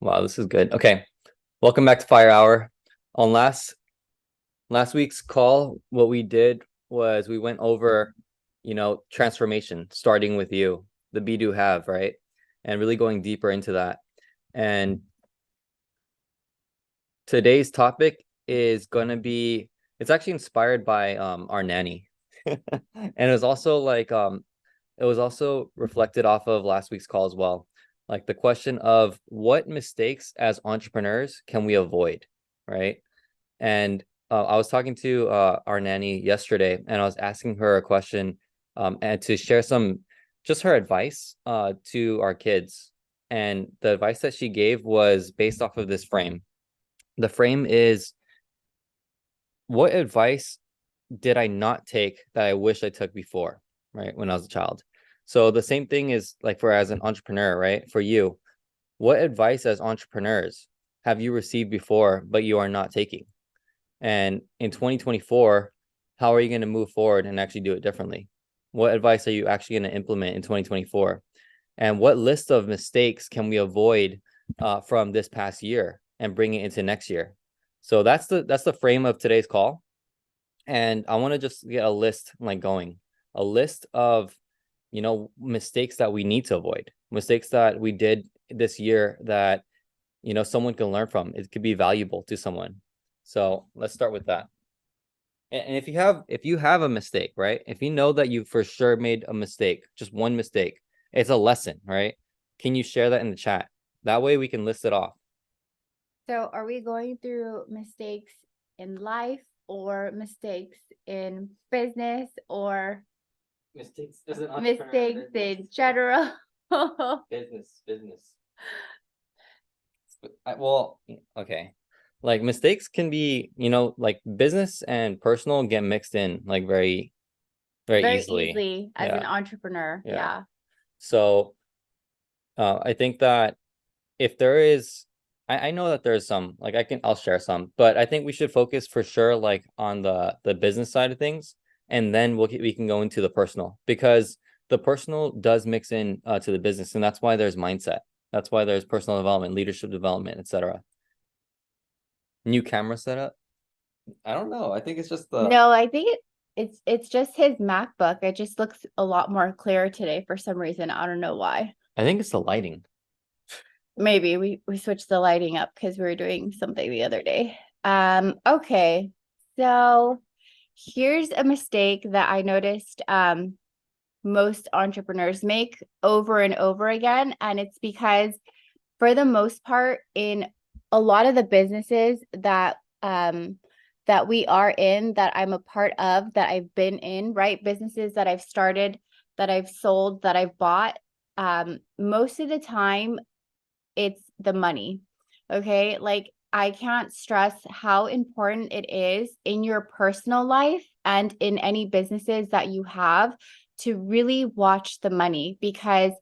Wow, this is good. Okay, welcome back to Fire Hour. On last week's call, what we did was we went over, transformation, starting with you, the be do have, right? And really going deeper into that. And today's topic is gonna be it's actually inspired by our nanny. And it was also reflected off of last week's call as well. Like the question of what mistakes as entrepreneurs can we avoid, right? And I was talking to our nanny yesterday, and I was asking her a question, and to share just her advice to our kids. And the advice that she gave was based off of this frame. The frame is, what advice did I not take that I wish I took before, right? When I was a child. So the same thing is like for as an entrepreneur, right? For you, what advice as entrepreneurs have you received before, but you are not taking? And in 2024, how are you going to move forward and actually do it differently? What advice are you actually going to implement in 2024? And what list of mistakes can we avoid from this past year and bring it into next year? So that's the frame of today's call. And I want to just get a list like going, a list of mistakes that we need to avoid, mistakes that we did this year that someone can learn from. It could be valuable to someone. So let's start with that. And if you have a mistake, right? If you know that you for sure made a mistake, just one mistake, it's a lesson, right? Can you share that in the chat? That way we can list it off. So are we going through mistakes in life or mistakes in business or Mistakes as an mistakes in general? business. Well, okay. Like mistakes can be, like business and personal get mixed in like very, very Very easily. easily as an Yeah. entrepreneur. Yeah. Yeah. So I think that if there is, I know that there's some, like I'll share some, but I think we should focus for sure like on the business side of things, and then we can go into the personal, because the personal does mix in to the business, and that's why there's mindset. That's why there's personal development, leadership development, etc. New camera setup. I don't know. I think it's just No, I think it's just his MacBook. It just looks a lot more clear today for some reason. I don't know why. I think it's the lighting. Maybe we switched the lighting up because we were doing something the other day. Okay. So here's a mistake that I noticed most entrepreneurs make over and over again. And it's because for the most part, in a lot of the businesses that we are in, that I'm a part of, that I've been in, right? Businesses that I've started, that I've sold, that I've bought, most of the time it's the money. Okay. Like I can't stress how important it is in your personal life and in any businesses that you have to really watch the money, because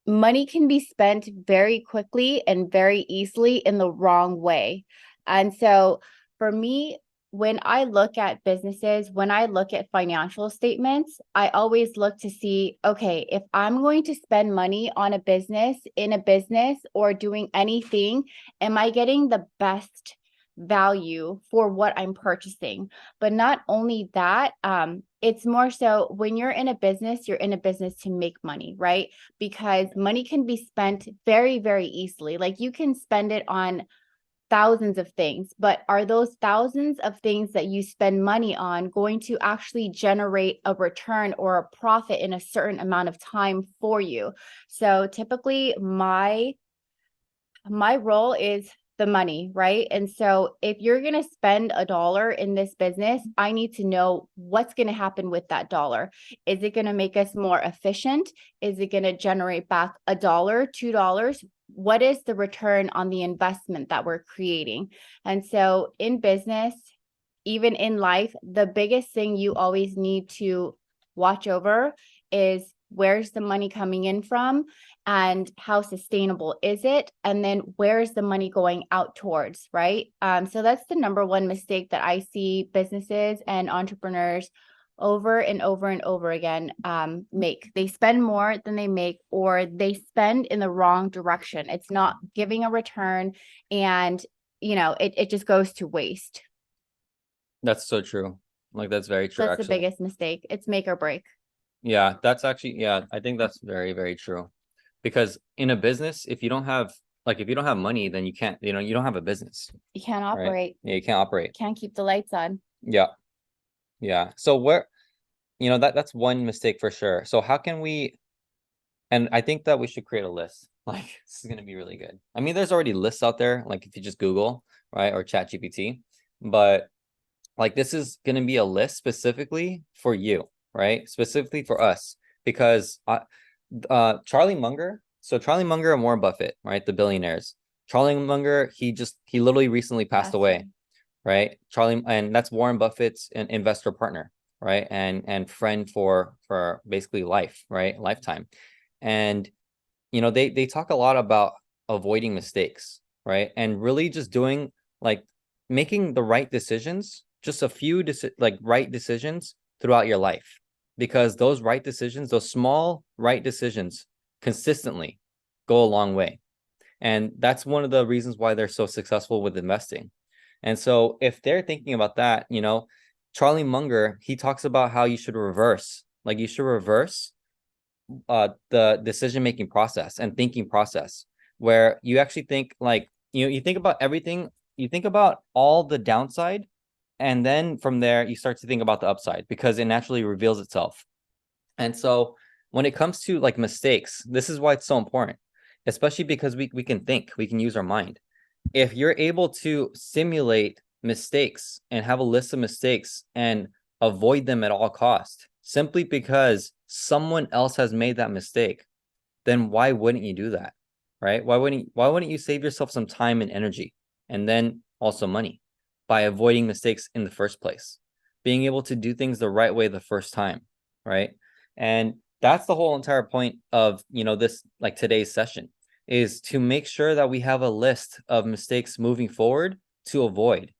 money can be spent very quickly and very easily in the wrong way. And so for me, when I look at businesses, when I look at financial statements, I always look to see, okay, if I'm going to spend money on a business, in a business, or doing anything, am I getting the best value for what I'm purchasing? But not only that, it's more so when you're in a business, you're in a business to make money, right? Because money can be spent very, very easily. Like you can spend it on thousands of things, but are those thousands of things that you spend money on going to actually generate a return or a profit in a certain amount of time for you? So typically my role is the money, right? And so if you're going to spend a dollar in this business, I need to know what's going to happen with that dollar. Is it going to make us more efficient? Is it going to generate back a dollar, $2? What is the return on the investment that we're creating? And so in business, even in life, the biggest thing you always need to watch over is where's the money coming in from and how sustainable is it? And then where's the money going out towards, right? So that's the number one mistake that I see businesses and entrepreneurs over and over and over again make. They spend more than they make, or they spend in the wrong direction. It's not giving a return, and it just goes to waste. That's so true. Like that's very true, That's the actually. biggest mistake. It's make or break. Yeah, that's actually, yeah, I think that's very, very true. Because in a business, if you don't have money, then you can't, you don't have a business, You can't right? operate. Yeah, you can't operate. Can't keep the lights on. Yeah, yeah. So that's one mistake for sure. So how can we, and I think that we should create a list. Like this is gonna be really good. I mean, there's already lists out there, like if you just Google, right, or Chat GPT, but like this is going to be a list specifically for you, right? Specifically for us, because Charlie Munger. So Charlie Munger and Warren Buffett, right? The billionaires. Charlie Munger, he literally recently passed Passed away, away. right? Charlie, and that's Warren Buffett's an investor partner, right? And friend for basically life, right? Lifetime. And they talk a lot about avoiding mistakes, right? And really just doing like making the right decisions, just a few right decisions throughout your life. Because those right decisions, those small right decisions consistently go a long way. And that's one of the reasons why they're so successful with investing. And so if they're thinking about that, Charlie Munger, he talks about how you should reverse the decision making process and thinking process, where you actually think like you think about everything, you think about all the downside, and then from there you start to think about the upside because it naturally reveals itself. And so when it comes to like mistakes, this is why it's so important, especially because we can think, we can use our mind. If you're able to simulate mistakes and have a list of mistakes and avoid them at all cost, simply because someone else has made that mistake, then why wouldn't you do that? Right? Why wouldn't you save yourself some time and energy and then also money by avoiding mistakes in the first place? Being able to do things the right way the first time, right? And that's the whole entire point of, this like today's session is to make sure that we have a list of mistakes moving forward to avoid.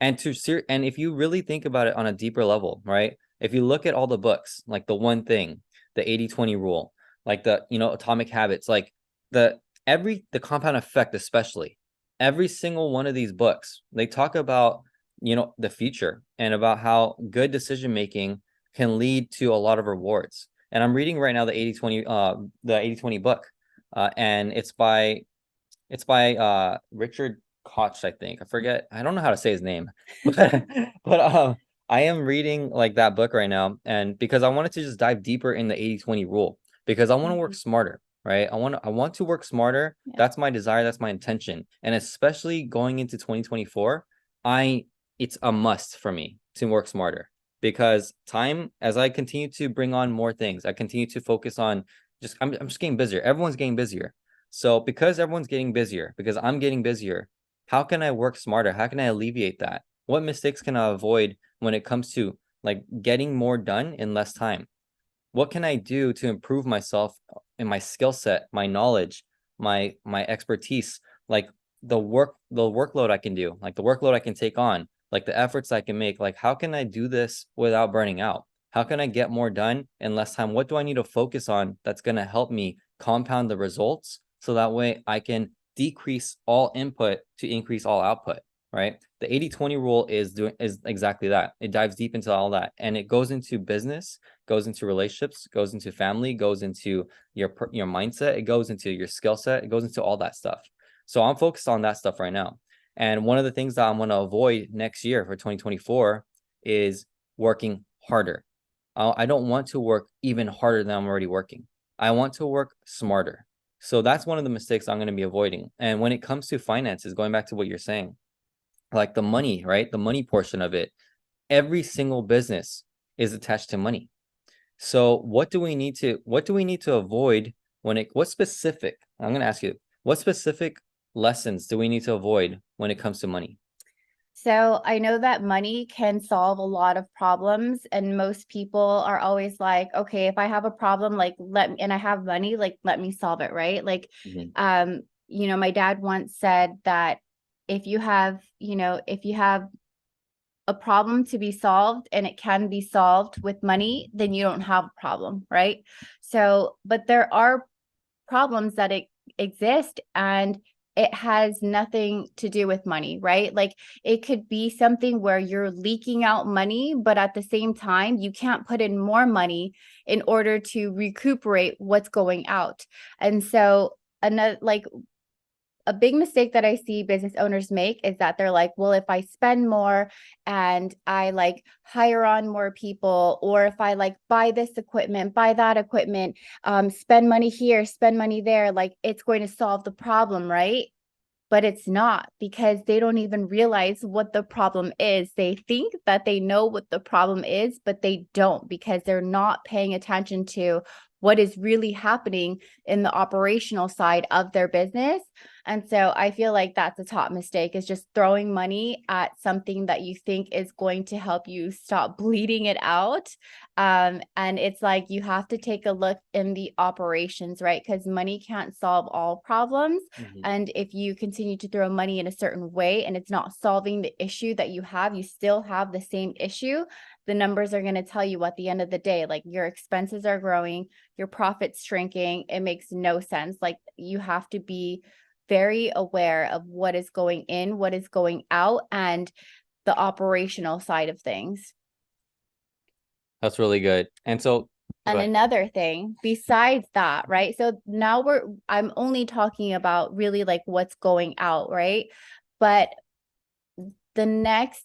And if you really think about it on a deeper level, right? If you look at all the books, like the one thing, the 80-20 rule, like the atomic habits, like the compound effect, especially every single one of these books, they talk about the future and about how good decision making can lead to a lot of rewards. And I'm reading right now the 80-20 book, and it's by Richard Koch, I think. I forget. I don't know how to say his name, but I am reading like that book right now, and because I wanted to just dive deeper in the 80-20 rule because I want to work smarter, right? I want to work smarter. Yeah. That's my desire, that's my intention. And especially going into 2024, I it's a must for me to work smarter because time, as I continue to bring on more things, I continue to focus on I'm just getting busier. Everyone's getting busier. So because everyone's getting busier, because I'm getting busier, how can I work smarter? How can I alleviate that? What mistakes can I avoid when it comes to like getting more done in less time? What can I do to improve myself and my skill set, my knowledge, my expertise, like the workload I can do, like the workload I can take on, like the efforts I can make, like how can I do this without burning out? How can I get more done in less time? What do I need to focus on that's going to help me compound the results so that way I can decrease all input to increase all output, right? The 80-20 rule is exactly that. It dives deep into all that and it goes into business, goes into relationships, goes into family, goes into your mindset, it goes into your skill set, it goes into all that stuff. So I'm focused on that stuff right now. And one of the things that I'm going to avoid next year for 2024 is working harder. I don't want to work even harder than I'm already working. I want to work smarter. So that's one of the mistakes I'm going to be avoiding. And when it comes to finances, going back to what you're saying, like the money, right? The money portion of it, every single business is attached to money. So what do we need to avoid what specific, I'm going to ask you, what specific lessons do we need to avoid when it comes to money? So I know that money can solve a lot of problems, and most people are always like, okay, if I have a problem, like let me, and I have money, like let me solve it, right? Like, Mhm. my dad once said that if you have a problem to be solved and it can be solved with money, then you don't have a problem, right? So, but there are problems that exist, and it has nothing to do with money, right? Like it could be something where you're leaking out money, but at the same time, you can't put in more money in order to recuperate what's going out. And so another, like, a big mistake that I see business owners make is that they're like, well, if I spend more and I like hire on more people, or if I like buy this equipment, buy that equipment, spend money here, spend money there, like it's going to solve the problem, right? But it's not, because they don't even realize what the problem is. They think that they know what the problem is, but they don't, because they're not paying attention to what is really happening in the operational side of their business. And so I feel like that's a top mistake, is just throwing money at something that you think is going to help you stop bleeding it out. And it's like you have to take a look in the operations, right? Because money can't solve all problems. And if you continue to throw money in a certain way and it's not solving the issue that you have, you still have the same issue. The numbers are going to tell you at the end of the day, like your expenses are growing, your profits shrinking. It makes no sense. Like you have to be very aware of what is going in, what is going out, and the operational side of things. That's really good. And so, and another thing besides that, right? So now I'm only talking about really like what's going out, right? But the next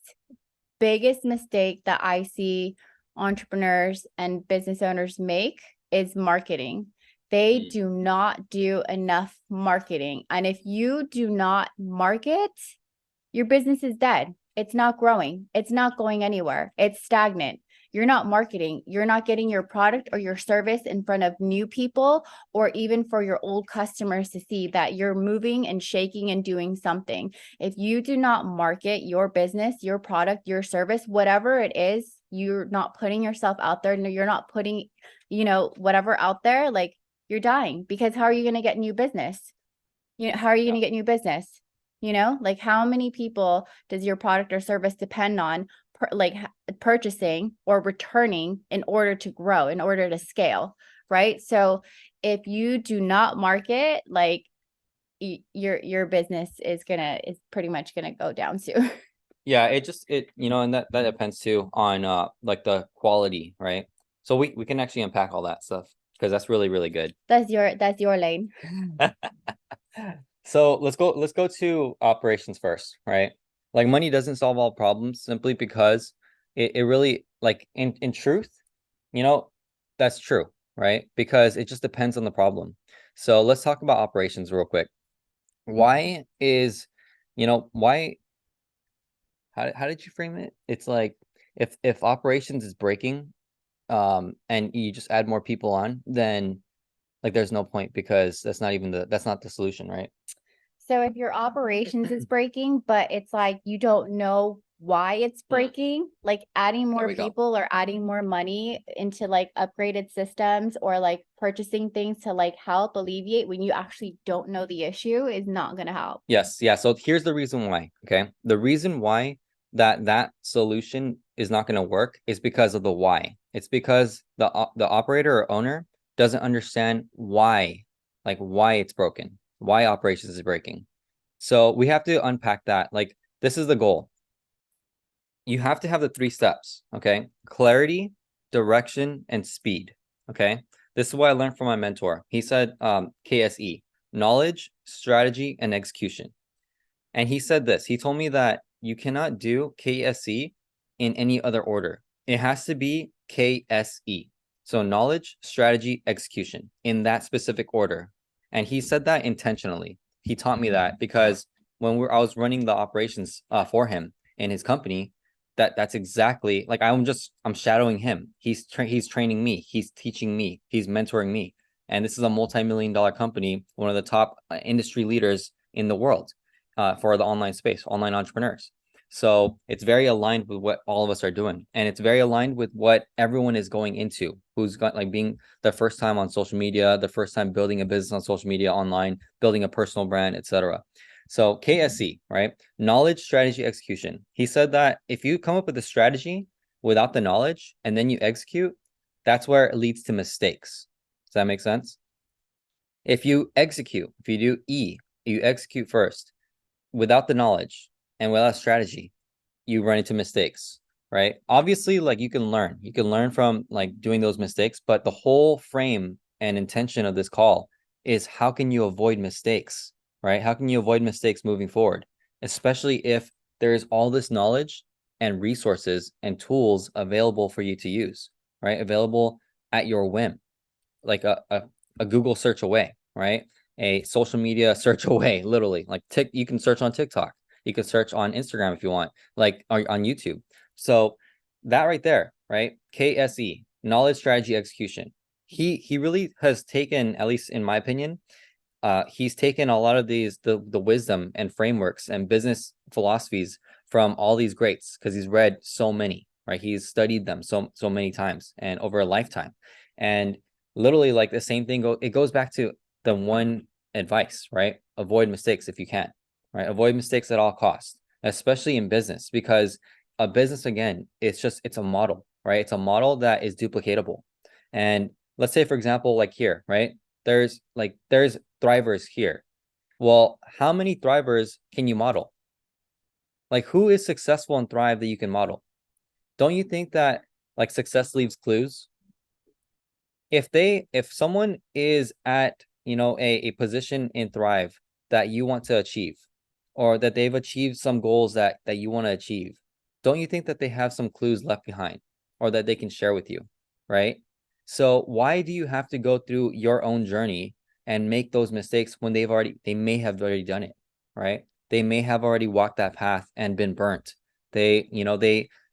biggest mistake that I see entrepreneurs and business owners make is marketing. They do not do enough marketing. And if you do not market, your business is dead. It's not growing. It's not going anywhere. It's stagnant. You're not marketing. You're not getting your product or your service in front of new people, or even for your old customers to see that you're moving and shaking and doing something. If you do not market your business, your product, your service, whatever it is, you're not putting yourself out there. No, you're not putting, whatever out there, like you're dying. Because how are you going to get new business? How are you going to get new business? Like how many people does your product or service depend on purchasing or returning in order to grow, in order to scale, right? So if you do not market, like your business is pretty much gonna go down soon. Yeah, and that depends too on like the quality, right? So we can actually unpack all that stuff, because that's really, really good. That's your lane. So let's go to operations first, right? Like money doesn't solve all problems, simply because it really, like, in truth, that's true, right? Because it just depends on the problem. So let's talk about operations real quick. Why is, why, how did you frame it? It's like, if operations is breaking, and you just add more people on, then like there's no point, because that's not the solution, right? So if your operations is breaking, but it's like you don't know why it's breaking, like adding more people or adding more money into like upgraded systems, or like purchasing things to like help alleviate when you actually don't know the issue, is not going to help. Yes, yeah. So here's the reason why. Okay, the reason why that solution is not going to work is because of the why. It's because the operator or owner doesn't understand why it's broken, why operations is breaking. So we have to unpack that. Like, this is the goal. You have to have the 3 steps, okay? Clarity, direction, and speed, okay? This is what I learned from my mentor. He said KSE, knowledge, strategy, and execution. And he said this. He told me that you cannot do KSE in any other order. It has to be KSE. So knowledge, strategy, execution, in that specific order. And he said that intentionally. He taught me that because when I was running the operations for him in his company, that's exactly, like, I'm shadowing him. He's training me. He's teaching me. He's mentoring me. And this is a multi-million-dollar company, one of the top industry leaders in the world for the online space, online entrepreneurs. So it's very aligned with what all of us are doing. And it's very aligned with what everyone is going into, who's got like being the first time on social media, the first time building a business on social media, online, building a personal brand, etc. So KSE, right? Knowledge, strategy, execution. He said that if you come up with a strategy without the knowledge and then you execute, that's where it leads to mistakes. Does that make sense? If you execute, if you do E, you execute first without the knowledge and without strategy, you run into mistakes, right? Obviously, like you can learn from like doing those mistakes, but the whole frame and intention of this call is how can you avoid mistakes, right? How can you avoid mistakes moving forward, especially if there's all this knowledge and resources and tools available for you to use, right? Available at your whim, like a Google search away, right? A social media search away, literally. Like you can search on TikTok, you can search on Instagram if you want, like on YouTube. So that right there, right? KSE, knowledge, strategy, execution. He really has taken, at least in my opinion, he's taken a lot of the wisdom and frameworks and business philosophies from all these greats because he's read so many, right? He's studied them so many times and over a lifetime. And literally like the same thing it goes back to the one advice, right? Avoid mistakes if you can, right? Avoid mistakes at all costs, especially in business, because a business, again, it's a model, right? It's a model that is duplicatable. And let's say, for example, like here, right? There's thrivers here. Well, how many thrivers can you model? Like, who is successful and thrive that you can model? Don't you think that like success leaves clues? If someone is at, a position in thrive that you want to achieve, or that they've achieved some goals that you want to achieve, don't you think that they have some clues left behind or that they can share with you, right? So why do you have to go through your own journey and make those mistakes when they may have already done it, right? They may have already walked that path and been burnt. They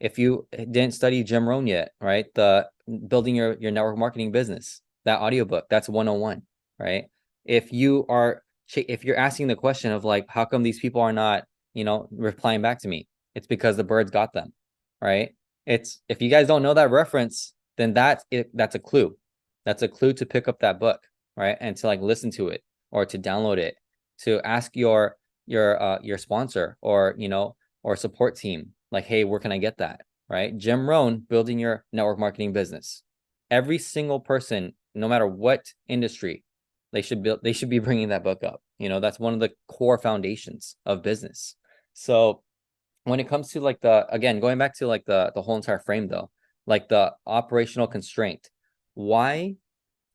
if you didn't study Jim Rohn yet, right? The building your network marketing business, that audiobook, that's 101, right? If you're asking the question of like, how come these people are not, replying back to me? It's because the birds got them, right? It's if you guys don't know that reference, then that's a clue. That's a clue to pick up that book, right? And to like listen to it or to download it, to ask your sponsor or support team, like, hey, where can I get that? Right? Jim Rohn, building your network marketing business. Every single person, no matter what industry, they should be bringing that book up. That's one of the core foundations of business. So when it comes to like again, going back to like the whole entire frame though, like the operational constraint, why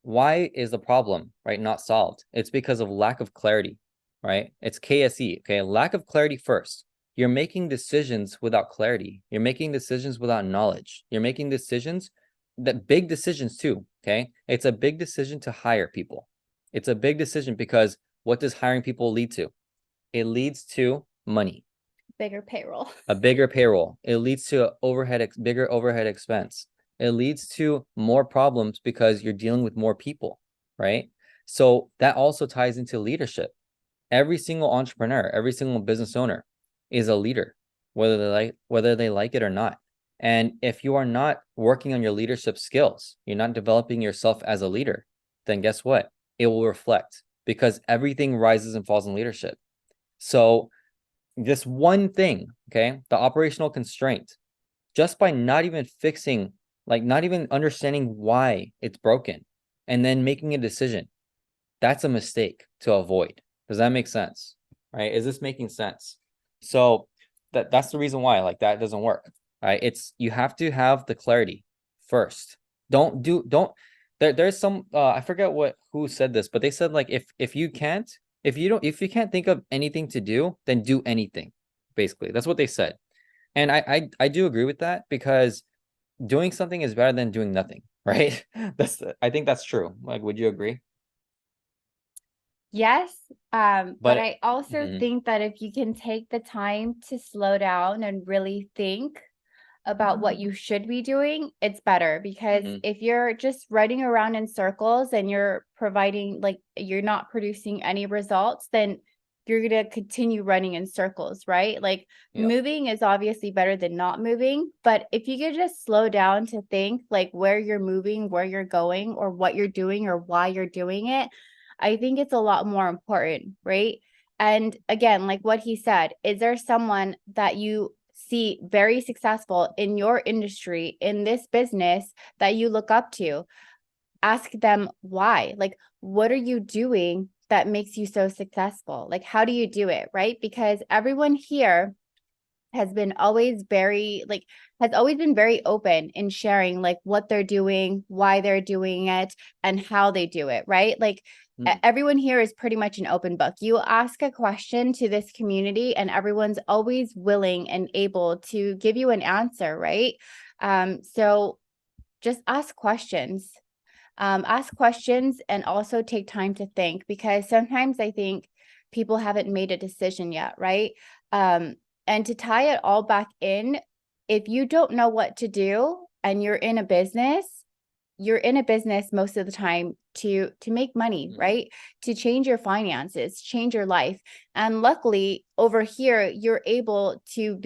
why is the problem, right, not solved? It's because of lack of clarity, right? It's KSE, okay? Lack of clarity first. You're making decisions without clarity. You're making decisions without knowledge. You're making decisions, that big decisions too, okay? It's a big decision to hire people. It's a big decision because what does hiring people lead to? It leads to money, Bigger payroll. a bigger payroll. It leads to bigger overhead expense. It leads to more problems because you're dealing with more people, right? So that also ties into leadership. Every single entrepreneur, every single business owner is a leader, whether they like it or not. And if you are not working on your leadership skills, you're not developing yourself as a leader, then guess what? It will reflect because everything rises and falls in leadership. So this one thing, okay, the operational constraint, just by not even fixing, like not even understanding why it's broken and then making a decision, that's a mistake to avoid. Does that make sense? Right? Is this making sense? So that's the reason why like that doesn't work. Right? It's you have to have the clarity first. Don't there's some I forget who said this, but they said like if you can't think of anything to do, then do anything. Basically, that's what they said. And I do agree with that because doing something is better than doing nothing, right? I think that's true. Like, would you agree? Yes, but But I also mhm, think that if you can take the time to slow down and really think about what you should be doing, it's better because mhm, if you're just running around in circles and you're not producing any results, then you're going to continue running in circles, right? Like yeah, moving is obviously better than not moving, but if you could just slow down to think like where you're moving, where you're going, or what you're doing or why you're doing it, I think it's a lot more important, right? And again, like what he said, is there someone that you see very successful in your industry, in this business, that you look up to? Ask them why. Like, what are you doing that makes you so successful? Like, how do you do it? Right? Because everyone here has been always very like has always been very open in sharing like what they're doing, why they're doing it, and how they do it, right? Like everyone here is pretty much an open book. You ask a question to this community and everyone's always willing and able to give you an answer, right? So just ask questions and also take time to think, because sometimes I think people haven't made a decision yet, right? And to tie it all back in, if you don't know what to do and you're in a business most of the time to make money, right? To change your finances, change your life. And luckily over here, you're able to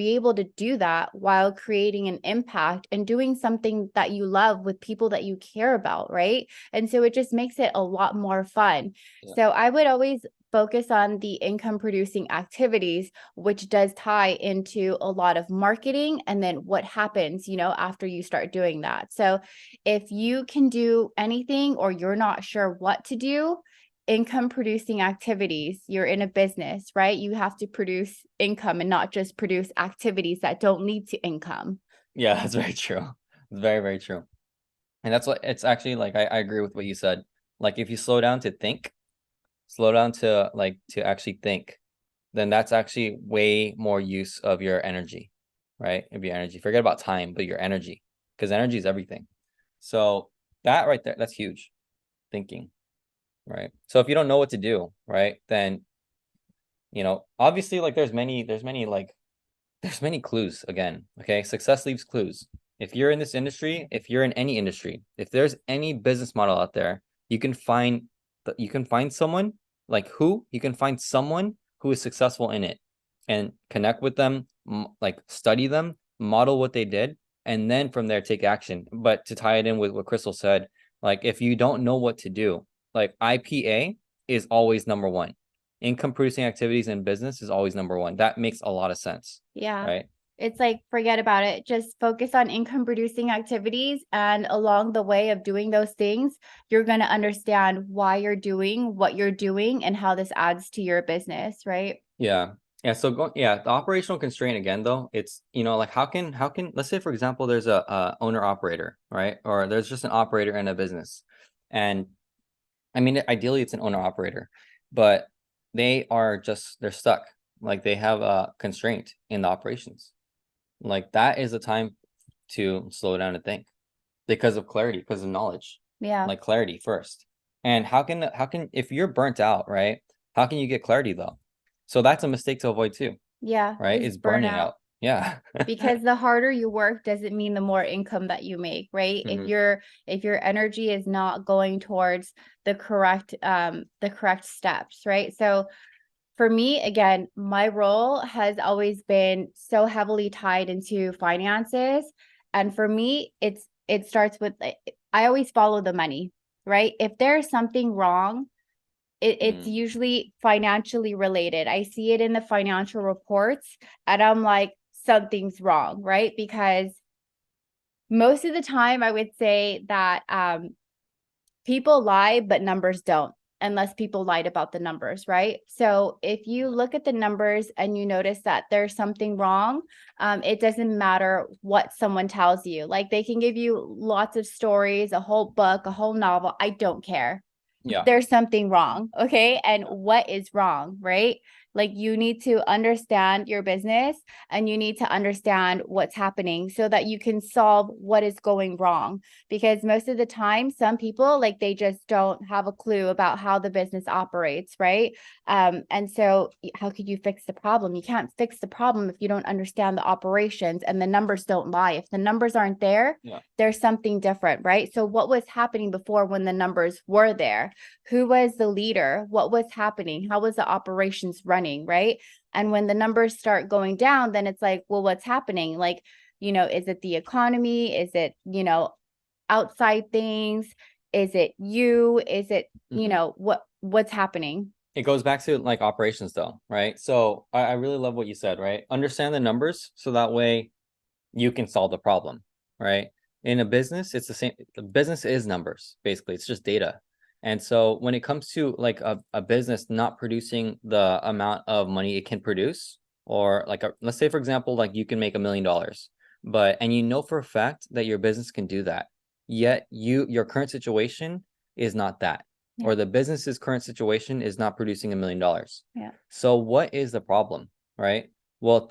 do that while creating an impact and doing something that you love with people that you care about, right? And so it just makes it a lot more fun. Yeah. So I would always focus on the income producing activities, which does tie into a lot of marketing and then what happens, after you start doing that. So if you can do anything or you're not sure what to do, income producing activities, you're in a business, right? You have to produce income and not just produce activities that don't lead to income. Yeah, that's very true. It's very, very true. And that's what it's actually like. I agree with what you said. Like if you slow down to think, slow down to to actually think, then that's actually way more use of your energy, right? Of your energy. Forget about time, but your energy, because energy is everything. So that right there, that's huge. Thinking, right? So if you don't know what to do, right, then obviously like there's many clues again. Okay. Success leaves clues. If you're in this industry, if you're in any industry, if there's any business model out there, you can find someone you can find someone who is successful in it and connect with them, like study them, model what they did, and then from there take action. But to tie it in with what Crystal said, like if you don't know what to do, like IPA is always number one. Income producing activities in business is always number one. That makes a lot of sense. Yeah. Right. It's like, forget about it. Just focus on income producing activities. And along the way of doing those things, you're going to understand why you're doing what you're doing and how this adds to your business. Right. Yeah. Yeah. So the operational constraint again, though, it's, like how can, let's say, for example, there's a owner operator, right? Or there's just an operator in a business. And I mean, ideally it's an owner operator, but they're stuck. Like they have a constraint in the operations. Like that is the time to slow down and think because of clarity, because of knowledge. Yeah. Like clarity first. And how can if you're burnt out, right? How can you get clarity though? So that's a mistake to avoid too, Yeah. right? Is Is burning burnout. out. Yeah. Because the harder you work doesn't mean the more income that you make, right? If your energy is not going towards the correct steps, right? So for me, again, my role has always been so heavily tied into finances. And for me, it starts with, I always follow the money, right? If there's something wrong, it's usually financially related. I see it in the financial reports and I'm like, something's wrong, right? Because most of the time I would say that people lie, but numbers don't, unless people lied about the numbers, right? So if you look at the numbers and you notice that there's something wrong, it doesn't matter what someone tells you. Like they can give you lots of stories, a whole book, a whole novel. I don't care. Yeah. There's something wrong. Okay. And what is wrong, right? Like you need to understand your business and you need to understand what's happening so that you can solve what is going wrong. Because most of the time, some people like they just don't have a clue about how the business operates, right? And so how could you fix the problem? You can't fix the problem if you don't understand the operations, and the numbers don't lie. If the numbers aren't there, there's something different, right? So what was happening before when the numbers were there? Who was the leader? What was happening? How was the operations running, right? And when the numbers start going down, then it's like, well, what's happening? Like, is it the economy? Is it, outside things? Is it you? Is it, what's happening? it goes back to like operations though, right? So I really love what you said, right? Understand the numbers so that way you can solve the problem, right? In a business, it's the same. The business is numbers, basically. It's just data. And so when it comes to like a business not producing the amount of money it can produce, or like let's say for example, like you can make $1 million, but and you know for a fact that your business can do that, yet your current situation is not that, Yeah. or the business's current situation is not producing $1 million. Yeah. So what is the problem, right? Well,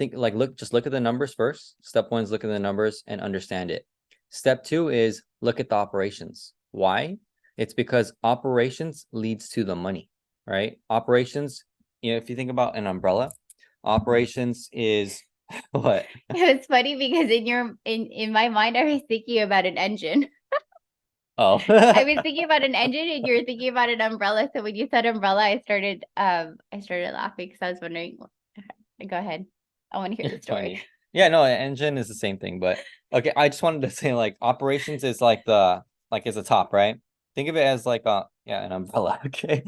just look at the numbers first. Step one is look at the numbers and understand it. Step two is look at the operations. Why? It's because operations leads to the money, right? Operations, if you think about an umbrella, operations is what? It's funny because in my mind, I was thinking about an engine. Oh, I was thinking about an engine and you were thinking about an umbrella. So when you said umbrella, I started laughing because I was wondering. Go ahead. I want to hear the it's story. funny. Yeah, no, an engine is the same thing, but okay, I just wanted to say like operations is like is the top, right? Think of it as like an umbrella, okay?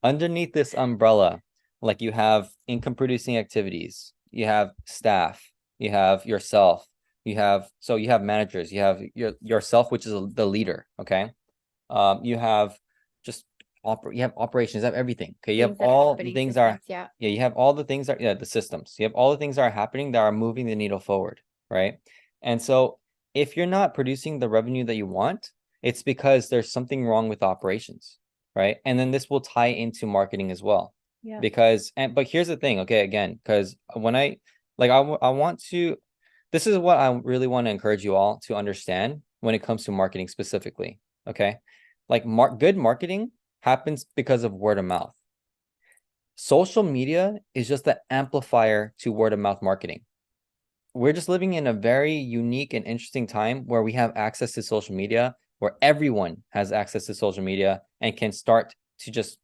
Underneath this umbrella, like you have income producing activities, you have staff, you have yourself, you have managers, you have yourself, which is the leader, okay? You have just you have operations, you have everything. Okay, you have Things that are all the happening, things are systems, yeah. yeah, you have all the things that the systems. You have all the things that are happening that are moving the needle forward, right? And so if you're not producing the revenue that you want, it's because there's something wrong with operations, right? And then this will tie into marketing as well. Yeah. But here's the thing, okay, again, because when I want to, this is what I really want to encourage you all to understand when it comes to marketing specifically, okay? Like good marketing happens because of word of mouth. Social media is just the amplifier to word of mouth marketing. We're just living in a very unique and interesting time where we have access to social media, where everyone has access to social media and can start to just,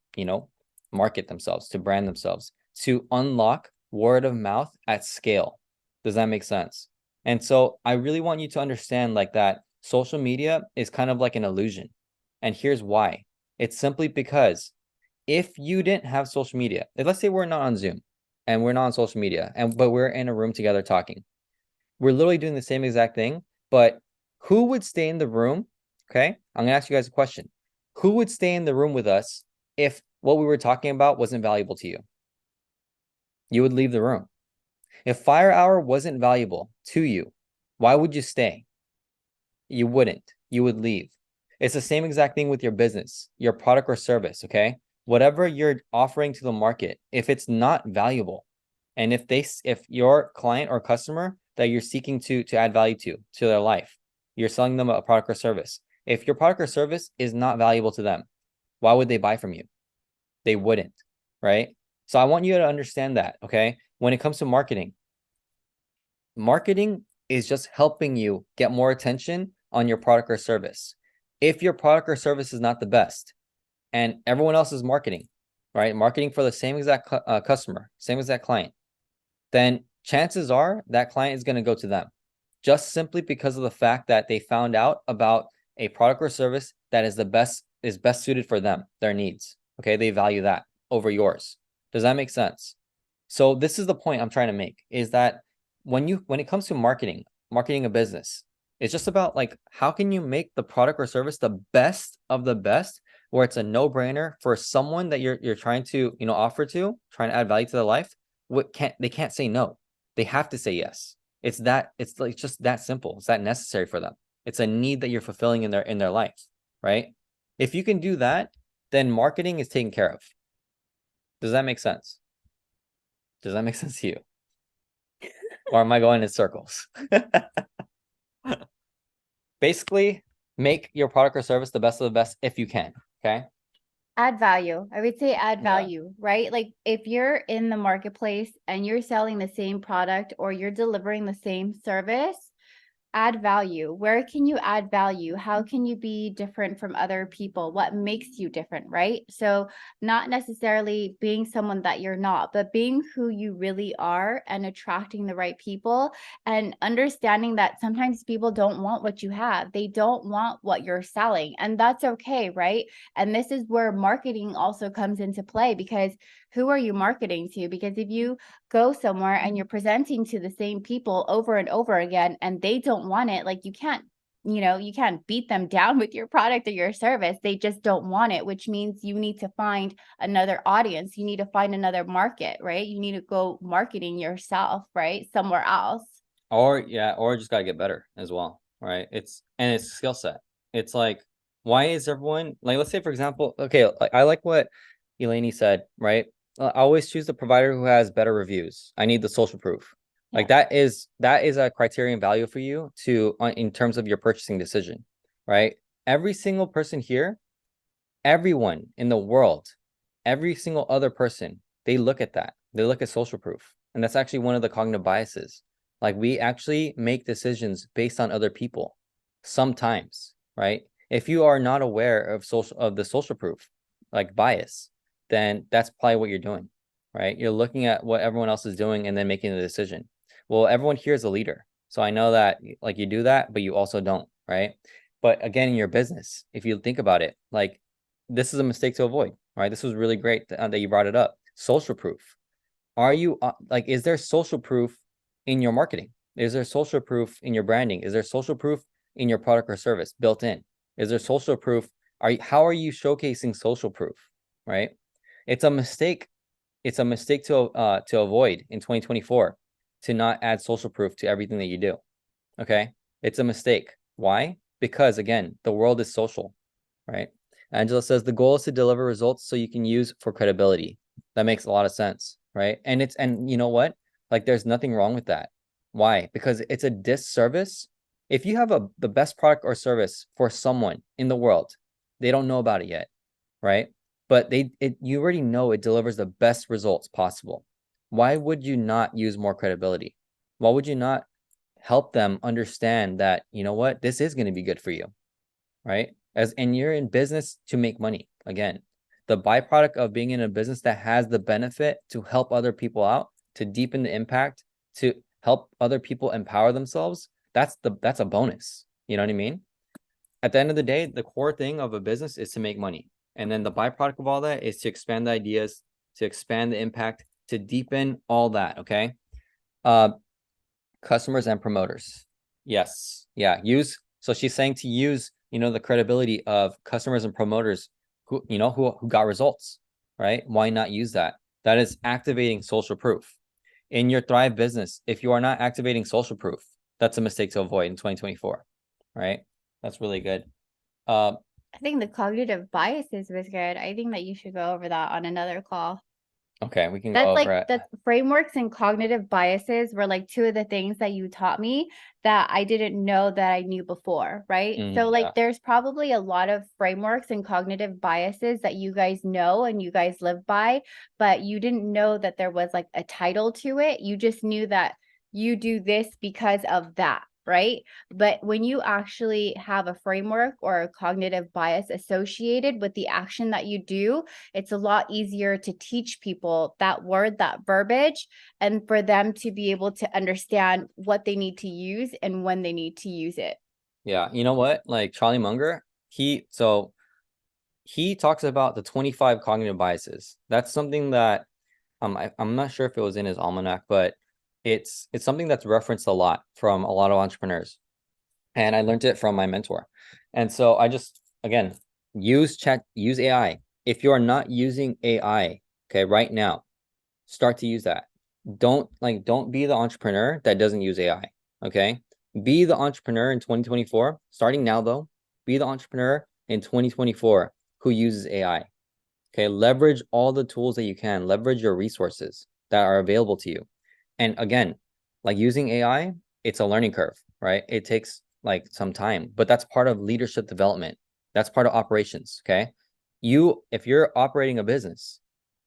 market themselves, to brand themselves, to unlock word of mouth at scale. Does that make sense? And so I really want you to understand like that social media is kind of like an illusion. And here's why. It's simply because if you didn't have social media, let's say we're not on Zoom and we're not on social media, but we're in a room together talking, we're literally doing the same exact thing, but who would stay in the room? Okay, I'm gonna ask you guys a question. Who would stay in the room with us if what we were talking about wasn't valuable to you? You would leave the room. If Fire Hour wasn't valuable to you, why would you stay? You wouldn't. You would leave. It's the same exact thing with your business, your product or service, okay? Whatever you're offering to the market, if it's not valuable, and if your client or customer that you're seeking to add value to their life, you're selling them a product or service. If your product or service is not valuable to them, why would they buy from you? They wouldn't, right? So I want you to understand that, okay? When it comes to marketing is just helping you get more attention on your product or service. If your product or service is not the best and everyone else is marketing, right? Marketing for the same exact customer, same exact client, then chances are that client is going to go to them just simply because of the fact that they found out about a product or service that is best suited for them, their needs. Okay, they value that over yours. Does that make sense? So this is the point I'm trying to make, is that when it comes to marketing a business, it's just about like how can you make the product or service the best of the best, where it's a no-brainer for someone that you're trying to offer to, trying to add value to their life. They can't say no. They have to say yes. It's like just that simple. It's that necessary for them. It's a need that you're fulfilling in their life, right? If you can do that, then marketing is taken care of. Does that make sense? Does that make sense to you? Or am I going in circles? Basically, make your product or service the best of the best if you can. Okay. Add value. I would say add Yeah. value, right? Like if you're in the marketplace and you're selling the same product or you're delivering the same service, add value. Where can you add value? How can you be different from other people? What makes you different, right? So not necessarily being someone that you're not, but being who you really are and attracting the right people, and understanding that sometimes people don't want what you have. They don't want what you're selling, and that's okay, right? And this is where marketing also comes into play, because who are you marketing to? Because if you go somewhere and you're presenting to the same people over and over again and they don't want it, like, you can't, you can't beat them down with your product or your service. They just don't want it, which means you need to find another audience. You need to find another market, right? You need to go marketing yourself, right, somewhere else. Or just gotta get better as well, right? It's skill set. It's like, why is everyone like, let's say for example, okay, like I like what Eleni said, right? I always choose the provider who has better reviews. I need the social proof. Yeah. Like that is a criterion value for you to in terms of your purchasing decision, right? Every single person here, everyone in the world, every single other person, they look at that. They look at social proof. And that's actually one of the cognitive biases. Like we actually make decisions based on other people sometimes, right? If you are not aware of the social proof, like bias, then that's probably what you're doing, right? You're looking at what everyone else is doing and then making the decision. Well, everyone here is a leader. So I know that like you do that, but you also don't, right? But again, in your business, if you think about it, like this is a mistake to avoid, right? This was really great that you brought it up. Social proof. Are you like, is there social proof in your marketing? Is there social proof in your branding? Is there social proof in your product or service built in? Is there social proof? How are you showcasing social proof, right? It's a mistake. It's a mistake to avoid in 2024 to not add social proof to everything that you do. Okay. It's a mistake. Why? Because again, the world is social, right? Angela says the goal is to deliver results so you can use for credibility. That makes a lot of sense, right? And you know what? Like there's nothing wrong with that. Why? Because it's a disservice. If you have the best product or service for someone in the world, they don't know about it yet, right? But you already know it delivers the best results possible. Why would you not use more credibility? Why would you not help them understand that, you know what, this is going to be good for you, right? And you're in business to make money. Again, the byproduct of being in a business that has the benefit to help other people out, to deepen the impact, to help other people empower themselves, that's a bonus. You know what I mean? At the end of the day, the core thing of a business is to make money. And then the byproduct of all that is to expand the ideas, to expand the impact, to deepen all that. Okay. Uh, Customers and promoters. Yes. Yeah. So she's saying to use, the credibility of customers and promoters who got results, right? Why not use that? That is activating social proof. In your Thrive business, if you are not activating social proof, that's a mistake to avoid in 2024, right? That's really good. I think the cognitive biases was good. I think that you should go over that on another call. Okay, we can go That's over like it. the frameworks and cognitive biases were like two of the things that you taught me that I didn't know that I knew before, right? So Yeah. like there's probably a lot of frameworks and cognitive biases that you guys know and you guys live by, but you didn't know that there was like a title to it. You just knew that you do this because of that, right? But when you actually have a framework or a cognitive bias associated with the action that you do, it's a lot easier to teach people that word, that verbiage, and for them to be able to understand what they need to use and when they need to use it. Yeah. You know what? Like Charlie Munger, he talks about the 25 cognitive biases. That's something that I'm not sure if it was in his almanac, but it's something that's referenced a lot from a lot of entrepreneurs. And I learned it from my mentor. And so I just, again, use AI. If you're not using AI, okay, right now, start to use that. Don't be the entrepreneur that doesn't use AI. Okay. Be the entrepreneur in 2024, starting now though, be the entrepreneur in 2024 who uses AI. Okay. Leverage all the tools that you can, leverage your resources that are available to you. And again, like using AI, it's a learning curve, right? It takes like some time, but that's part of leadership development. That's part of operations. Okay. If you're operating a business,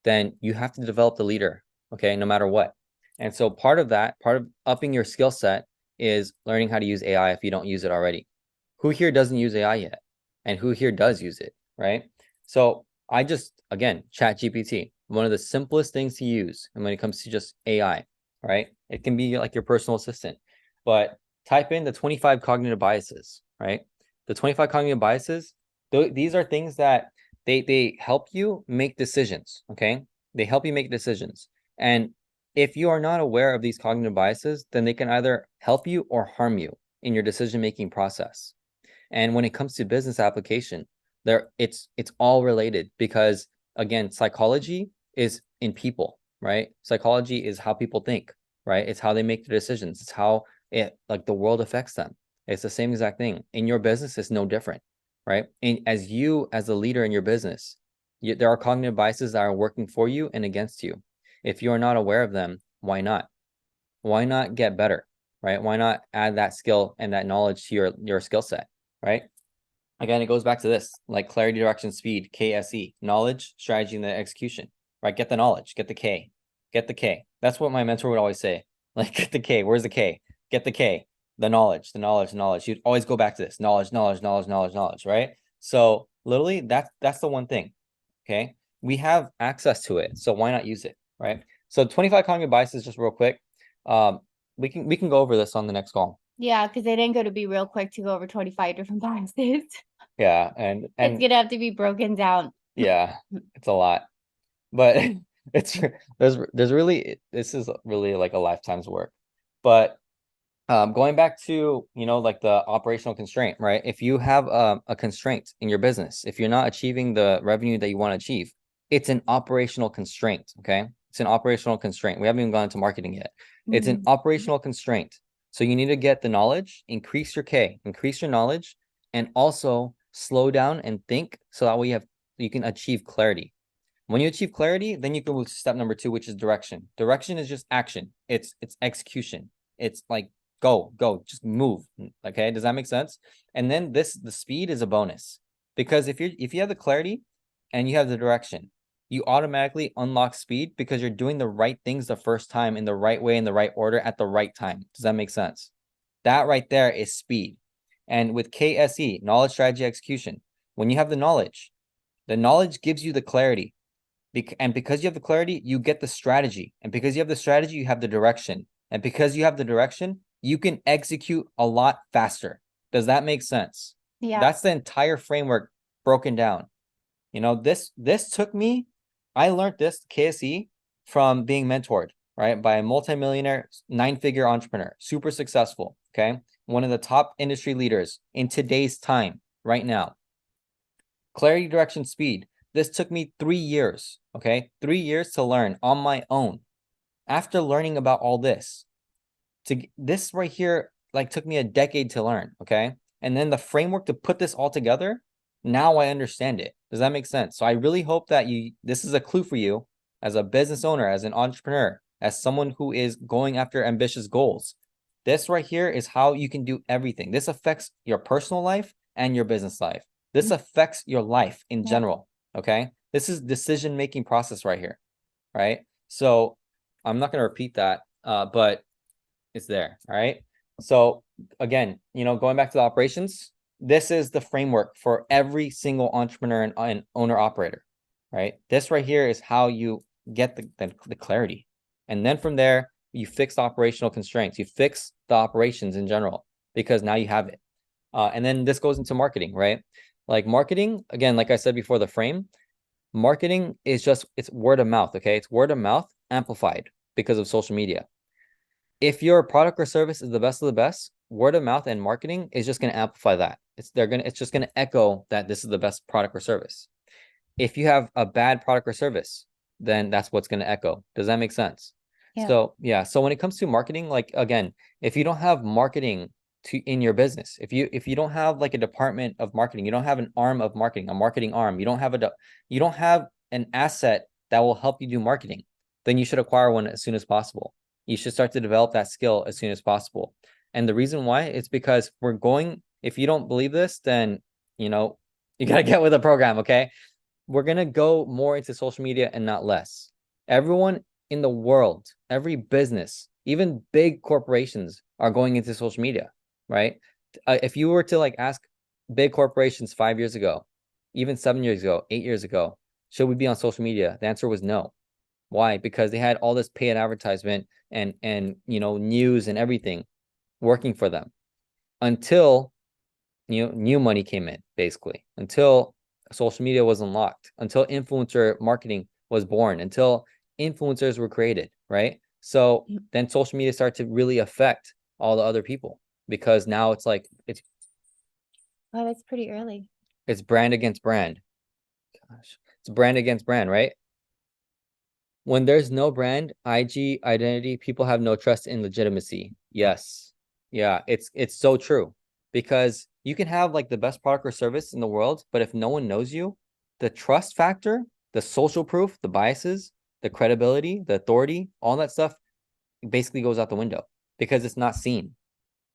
then you have to develop the leader, okay, no matter what. And so part of upping your skill set is learning how to use AI if you don't use it already. Who here doesn't use AI yet? And who here does use it, right? So I just, again, Chat GPT, one of the simplest things to use. And when it comes to just AI, right? It can be like your personal assistant, but type in the 25 cognitive biases, right? The 25 cognitive biases, these are things that they help you make decisions, okay? They help you make decisions. And if you are not aware of these cognitive biases, then they can either help you or harm you in your decision-making process. And when it comes to business application, it's all related because again, psychology is in people, right? Psychology is how people think, right? It's how they make their decisions. It's how it like the world affects them. It's the same exact thing. In your business, it's no different, right? And as a leader in your business, there are cognitive biases that are working for you and against you. If you are not aware of them, why not? Why not get better, right? Why not add that skill and that knowledge to your skill set, right? Again, it goes back to this, like clarity, direction, speed, KSE, knowledge, strategy, and the execution, right? Get the knowledge, get the K, get the K. That's what my mentor would always say. Like, get the K. Where's the K? Get the K. The knowledge, the knowledge, the knowledge. You'd always go back to this knowledge, knowledge, knowledge, knowledge, knowledge, right? So literally, that's the one thing. Okay, we have access to it, so why not use it, right? So 25 cognitive biases, just real quick. Um, we can go over this on the next call. Yeah, because it ain't going to be real quick to go over 25 different biases. Yeah, It's going to have to be broken down. yeah, it's a lot, but it's there's really this is really like a lifetime's work. But going back to, like the operational constraint, right? If you have a constraint in your business, if you're not achieving the revenue that you want to achieve, it's an operational constraint, okay? It's an operational constraint. We haven't even gone into marketing yet. It's an operational constraint. So you need to get the knowledge, increase your K, increase your knowledge, and also slow down and think so that way you can achieve clarity. When you achieve clarity, then you can move to step number 2, which is direction. Direction is just action. It's execution. It's like go, just move. Okay, does that make sense? And then the speed is a bonus because if you have the clarity and you have the direction, you automatically unlock speed because you're doing the right things the first time in the right way, in the right order, at the right time. Does that make sense? That right there is speed. And with KSE, knowledge, strategy, execution, when you have the knowledge gives you the clarity. And because you have the clarity, you get the strategy. And because you have the strategy, you have the direction. And because you have the direction, you can execute a lot faster. Does that make sense? Yeah. That's the entire framework broken down. This took me, I learned this KSE from being mentored, right? By a multimillionaire, 9-figure entrepreneur, super successful, okay? One of the top industry leaders in today's time, right now. Clarity, direction, speed. This took me 3 years, okay? 3 years to learn on my own. After learning about all this, this right here, like took me a decade to learn, okay? And then the framework to put this all together, now I understand it. Does that make sense? So I really hope that this is a clue for you as a business owner, as an entrepreneur, as someone who is going after ambitious goals. This right here is how you can do everything. This affects your personal life and your business life. This affects your life in general, okay? This is decision-making process right here, right? So I'm not going to repeat that, but it's there, all right? So again, going back to the operations, this is the framework for every single entrepreneur and owner operator, right? This right here is how you get the clarity. And then from there, you fix the operational constraints. You fix the operations in general because now you have it. And then this goes into marketing, right? Like marketing, again, like I said before, the frame, marketing is it's word of mouth, okay? It's word of mouth amplified because of social media. If your product or service is the best of the best, word of mouth and marketing is just going to amplify that. It's just going to echo that this is the best product or service. If you have a bad product or service, then that's what's going to echo. Does that make sense? Yeah. So yeah. So when it comes to marketing, like again, if you don't have marketing in your business, if you don't have like a department of marketing, you don't have an arm of marketing, a marketing arm, you don't have an asset that will help you do marketing, then you should acquire one as soon as possible. You should start to develop that skill as soon as possible. And the reason why it's because if you don't believe this, then you got to get with a program, okay? We're going to go more into social media and not less. Everyone in the world, every business, even big corporations are going into social media, right? If you were to like ask big corporations 5 years ago, even 7 years ago, 8 years ago, should we be on social media? The answer was no. Why? Because they had all this paid advertisement and news and everything working for them until new money came in, basically, until social media was unlocked, until influencer marketing was born, until influencers were created, right? So then social media started to really affect all the other people because now it's like Oh, that's pretty early. it's brand against brand. Gosh, it's brand against brand, right? When there's no brand, IG identity, people have no trust in legitimacy. Yes. Yeah, it's so true. Because you can have like the best product or service in the world, but if no one knows you, the trust factor, the social proof, the biases, the credibility, the authority, all that stuff basically goes out the window because it's not seen,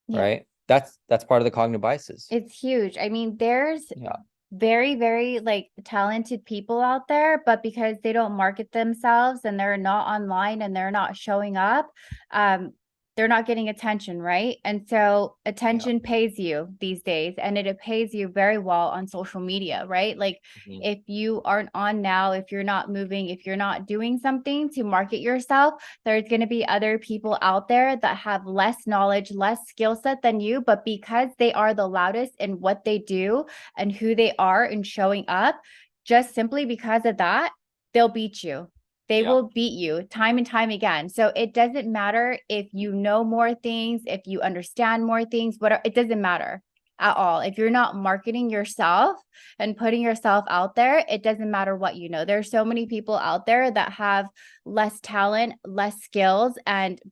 Yeah. right? That's part of the cognitive biases. It's huge. I mean, there's Yeah. very, very like talented people out there, but because they don't market themselves and they're not online and they're not showing up, um, they're not getting attention, right? And so Yeah. attention pays you these days, and it pays you very well on social media, right? Like Mhm. if you aren't on now, if you're not moving, if you're not doing something to market yourself, there's going to be other people out there that have less knowledge, less skill set than you, but because they are the loudest in what they do and who they are and showing up, just simply because of that, they'll beat you. They Yeah. will beat you time and time again. So it doesn't matter if you know more things, if you understand more things, whatever, it doesn't matter at all. If you're not marketing yourself and putting yourself out there, it doesn't matter what you know. There's so many people out there that have less talent, less skills,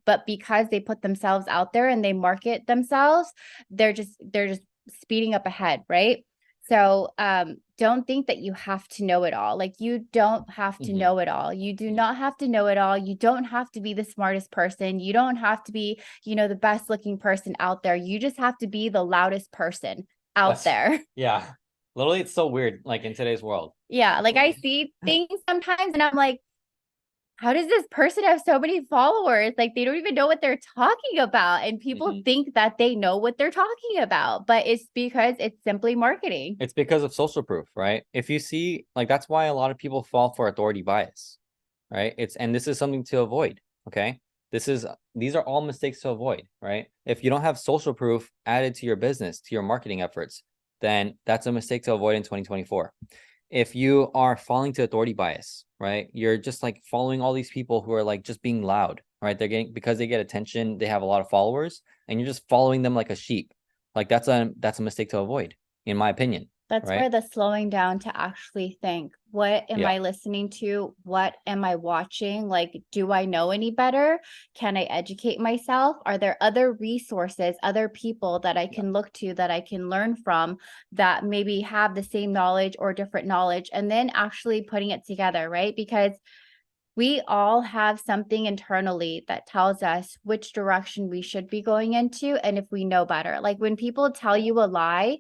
but because they put themselves out there and they market themselves, they're just speeding up ahead, right? So don't think that you have to know it all. Like you don't have to know it all. You do not have to know it all. You don't have to be the smartest person. You don't have to be, the best looking person out there. You just have to be the loudest person out there. Yeah. Literally, it's so weird, like in today's world. Yeah. Like I see things sometimes and I'm like, how does this person have so many followers? Like they don't even know what they're talking about. And people think that they know what they're talking about, but it's because it's simply marketing. It's because of social proof, right? If you see, like, that's why a lot of people fall for authority bias, right? And this is something to avoid, okay? These are all mistakes to avoid, right? If you don't have social proof added to your business, to your marketing efforts, then that's a mistake to avoid in 2024. If you are falling to authority bias, right? You're just like following all these people who are like just being loud, right? Because they get attention, they have a lot of followers, and you're just following them like a sheep. Like that's a mistake to avoid, in my opinion, That's right? where the slowing down to actually think, what am Yeah. I listening to? What am I watching? Like, do I know any better? Can I educate myself? Are there other resources, other people that I can look to, that I can learn from, that maybe have the same knowledge or different knowledge? And then actually putting it together, right? Because we all have something internally that tells us which direction we should be going into and if we know better. Like when people tell you a lie,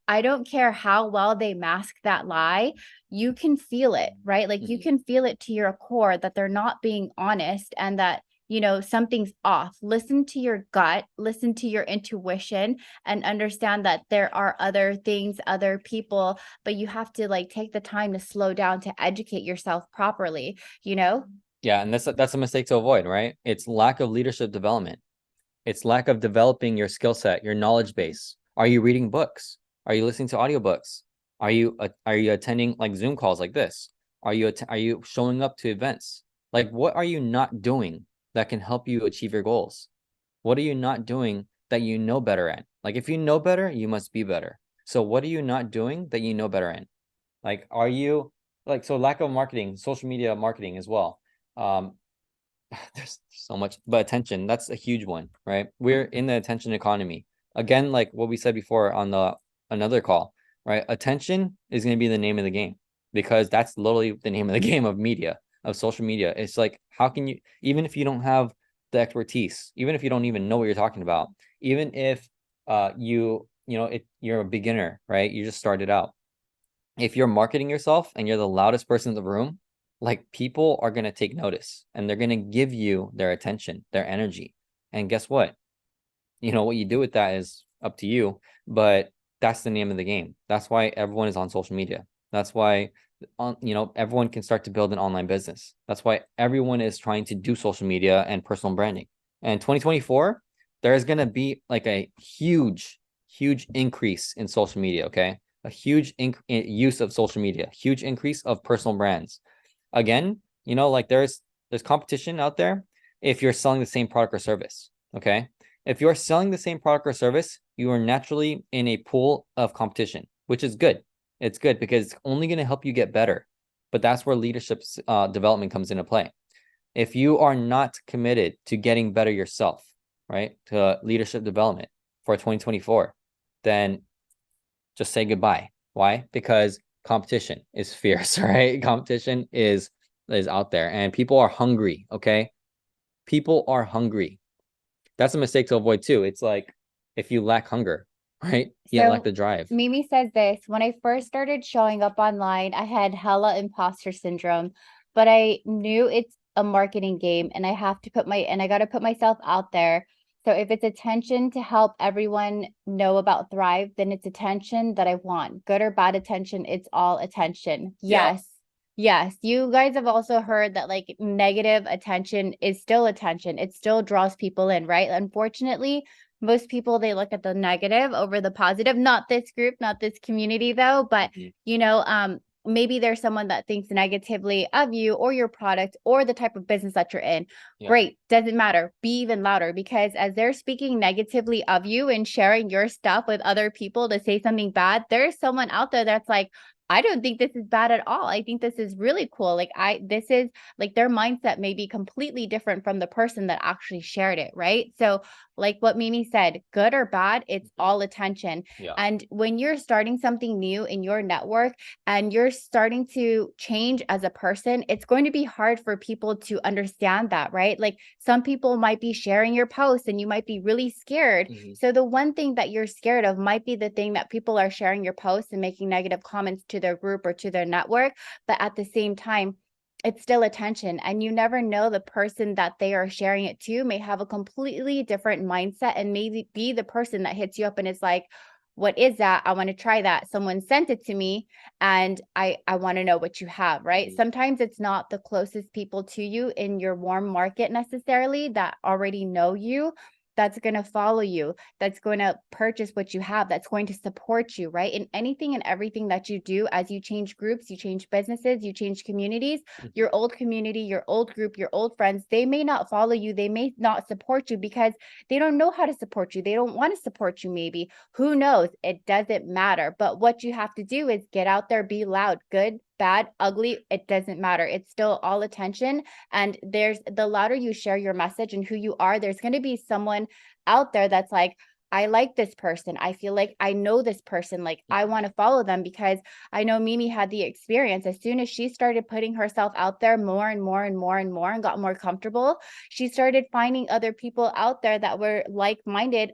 I don't care how well they mask that lie, you can feel it, right? Like you can feel it to your core that they're not being honest and that something's off. Listen to your gut, listen to your intuition, and understand that there are other things, other people, but you have to like take the time to slow down to educate yourself properly, Yeah, and that's a mistake to avoid, right? It's lack of leadership development. It's lack of developing your skill set, your knowledge base. Are you reading books? Are you listening to audiobooks? Are you attending like Zoom calls like this? Are you showing up to events? Like what are you not doing that can help you achieve your goals? What are you not doing that you know better at? Like if you know better, you must be better. So what are you not doing that you know better in? Like are you like so lack of marketing, social media marketing as well. Um, there's so much, but attention, that's a huge one, right? We're in the attention economy. Again, like what we said before on the another call, right? Attention is going to be the name of the game because that's literally the name of the game of media, of social media. It's like, how can you, even if you don't have the expertise, even if you don't even know what you're talking about, even if you're a beginner, right? You just started out. If you're marketing yourself and you're the loudest person in the room, like people are going to take notice and they're going to give you their attention, their energy. And guess what? what you do with that is up to you, but that's the name of the game. That's why everyone is on social media. That's why everyone can start to build an online business. That's why everyone is trying to do social media and personal branding. And 2024, there's going to be like a huge increase in social media, okay? A huge use of social media, huge increase of personal brands. Again, like there's competition out there if you're selling the same product or service, okay? If you're selling the same product or service, you are naturally in a pool of competition, which is good. It's good because it's only going to help you get better. But that's where leadership development comes into play. If you are not committed to getting better yourself, right, to leadership development for 2024, then just say goodbye. Why? Because competition is fierce, right? Competition is out there and people are hungry, okay? People are hungry. That's a mistake to avoid too. It's like if you lack hunger, right? You lack So the drive. Mimi says this, when I first started showing up online, I had hella imposter syndrome, but I knew it's a marketing game and I got to put myself out there. So if it's attention to help everyone know about Thrive, then it's attention that I want. Good or bad attention, it's all attention. Yeah. Yes. Yes, you guys have also heard that like negative attention is still attention. It still draws people in, right? Unfortunately, most people, they look at the negative over the positive. Not this group, not this community though, but maybe there's someone that thinks negatively of you or your product or the type of business that you're in. Yeah. Great, doesn't matter. Be even louder, because as they're speaking negatively of you and sharing your stuff with other people to say something bad, there's someone out there that's like, I don't think this is bad at all. I think this is really cool. This is like, their mindset may be completely different from the person that actually shared it, right? So like what Mimi said, good or bad, it's all attention. Yeah. And when you're starting something new in your network and you're starting to change as a person, it's going to be hard for people to understand that, right? Like some people might be sharing your posts and you might be really scared. So the one thing that you're scared of might be the thing that people are sharing your posts and making negative comments to their group or to their network. But at the same time, it's still attention, and you never know, the person that they are sharing it to may have a completely different mindset and maybe be the person that hits you up and is like, what is that? I want to try that. Someone sent it to me and I want to know what you have, right? Sometimes it's not the closest people to you in your warm market necessarily that already know you that's going to follow you, that's going to purchase what you have, that's going to support you, right? In anything and everything that you do, as you change groups, you change businesses, you change communities, your old community, your old group, your old friends, they may not follow you. They may not support you because they don't know how to support you. They don't want to support you, maybe. Who knows? It doesn't matter. But what you have to do is get out there, be loud, good, bad, ugly, it doesn't matter. It's still all attention. And there's the louder you share your message and who you are, there's going to be someone out there that's like, I like this person. I feel like I know this person. Like I want to follow them, because I know Mimi had the experience. As soon as she started putting herself out there more and more and more and more and got more comfortable, she started finding other people out there that were like-minded,